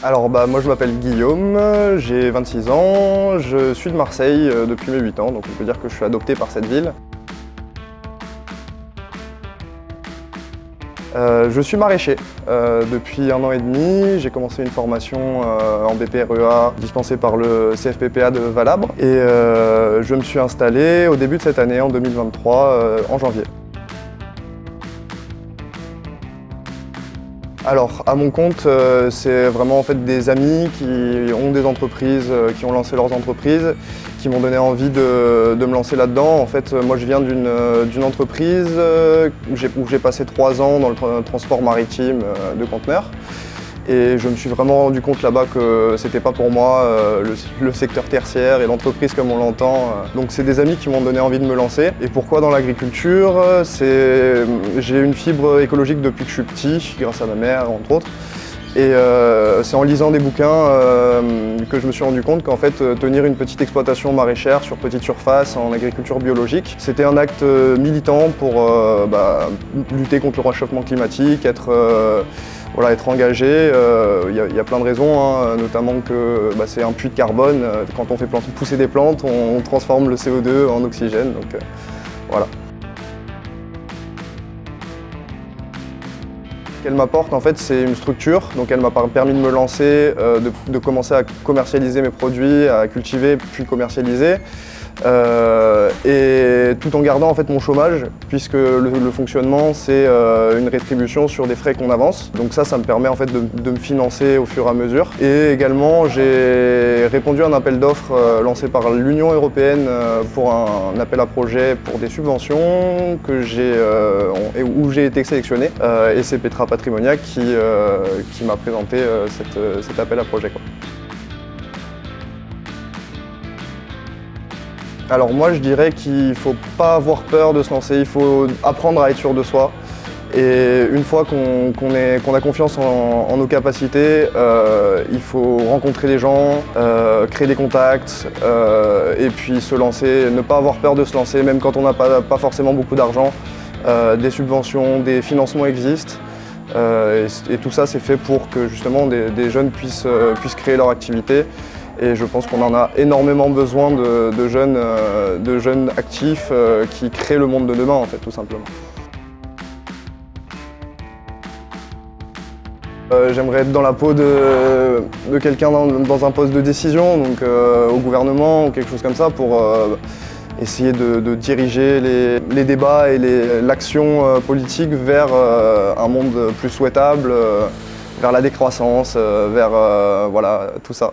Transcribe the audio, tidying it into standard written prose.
Alors moi je m'appelle Guillaume, j'ai 26 ans, je suis de Marseille depuis mes 8 ans, donc on peut dire que je suis adopté par cette ville. Je suis maraîcher depuis 1 an et demi. J'ai commencé une formation en BPREA dispensée par le CFPPA de Valabre et je me suis installé au début de cette année, en 2023, en janvier. Alors, à mon compte, c'est vraiment en fait des amis qui ont des entreprises, qui ont lancé leurs entreprises, qui m'ont donné envie de me lancer là-dedans. En fait, moi je viens d'une entreprise où j'ai passé 3 ans dans le transport maritime de conteneurs. Et je me suis vraiment rendu compte là-bas que c'était pas pour moi le secteur tertiaire et l'entreprise comme on l'entend. Donc c'est des amis qui m'ont donné envie de me lancer. Et pourquoi dans l'agriculture? J'ai une fibre écologique depuis que je suis petit, grâce à ma mère entre autres. Et c'est en lisant des bouquins que je me suis rendu compte qu'en fait tenir une petite exploitation maraîchère sur petite surface en agriculture biologique, c'était un acte militant pour lutter contre le réchauffement climatique, être engagé. Il y a plein de raisons, hein, notamment que c'est un puits de carbone. Quand on fait pousser des plantes, on transforme le CO2 en oxygène. Donc, voilà. Ce qu'elle m'apporte, en fait, c'est une structure. Donc, elle m'a permis de me lancer, de commencer à commercialiser mes produits, à cultiver puis commercialiser. Et tout en gardant en fait mon chômage, puisque le fonctionnement c'est une rétribution sur des frais qu'on avance. Donc ça me permet en fait de me financer au fur et à mesure. Et également j'ai répondu à un appel d'offres lancé par l'Union européenne pour un appel à projet pour des subventions où j'ai été sélectionné. Et c'est Petra Patrimoniac qui m'a présenté cet appel à projet, quoi. Alors moi je dirais qu'il ne faut pas avoir peur de se lancer, il faut apprendre à être sûr de soi. Et une fois qu'on a confiance en nos capacités, il faut rencontrer des gens, créer des contacts et puis se lancer, ne pas avoir peur de se lancer, même quand on n'a pas forcément beaucoup d'argent. Des subventions, des financements existent. Et tout ça c'est fait pour que justement des jeunes puissent créer leur activité. Et je pense qu'on en a énormément besoin de jeunes actifs qui créent le monde de demain, en fait, tout simplement. J'aimerais être dans la peau de quelqu'un dans un poste de décision, donc au gouvernement ou quelque chose comme ça, pour essayer de diriger les débats et l'action politique vers un monde plus souhaitable, vers la décroissance, vers tout ça.